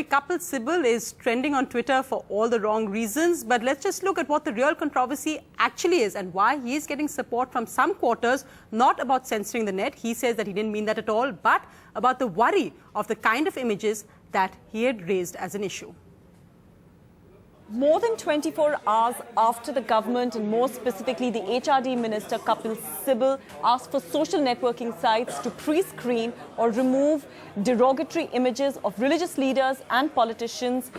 Kapil Sibal is trending on Twitter for all the wrong reasons, but let's just look at what the real controversy actually is and why he is getting support from some quarters, not about censoring the net. He says that he didn't mean that at all, but about the worry of the kind of images that he had raised as an issue. More than 24 hours after the government, and more specifically the HRD Minister Kapil Sibal, asked for social networking sites to pre-screen or remove derogatory images of religious leaders and politicians.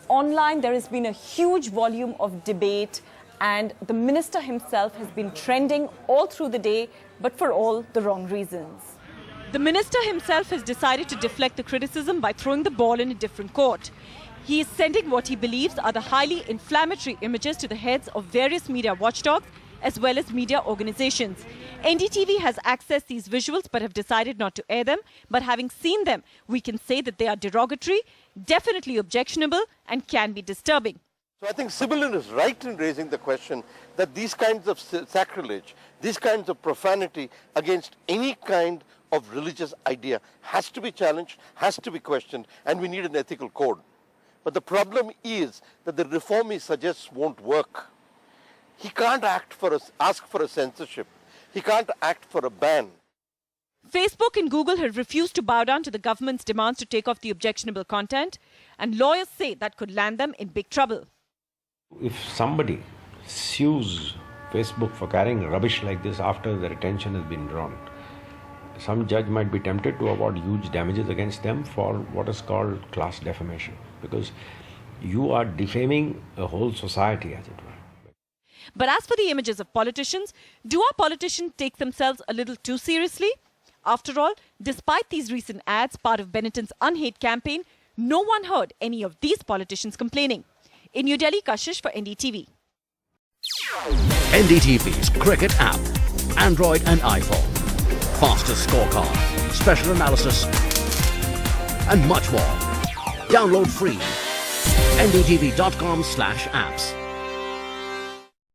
Online, there has been a huge volume of debate, and the minister himself has been trending all through the day, but for all the wrong reasons. The minister himself has decided to deflect the criticism by throwing the ball in a different court. He is sending what he believes are the highly inflammatory images to the heads of various media watchdogs as well as media organizations. NDTV has accessed these visuals but have decided not to air them. But having seen them, we can say that they are derogatory, definitely objectionable and can be disturbing. So I think Sibal is right in raising the question that these kinds of sacrilege, these kinds of profanity against any kind of religious idea has to be challenged, has to be questioned, and we need an ethical code. But the problem is that the reform he suggests won't work. He can't ask for a censorship. He can't act for a ban. Facebook and Google have refused to bow down to the government's demands to take off the objectionable content, and lawyers say that could land them in big trouble. If somebody sues Facebook for carrying rubbish like this after their attention has been drawn, some judge might be tempted to award huge damages against them for what is called class defamation, because you are defaming a whole society, as it were. But as for the images of politicians, do our politicians take themselves a little too seriously? After all, despite these recent ads, part of Benetton's Unhate campaign, no one heard any of these politicians complaining. In New Delhi, Kashish for NDTV. NDTV's cricket app, Android and iPhone. Fastest scorecard, special analysis, and much more. Download free. ndtv.com/apps.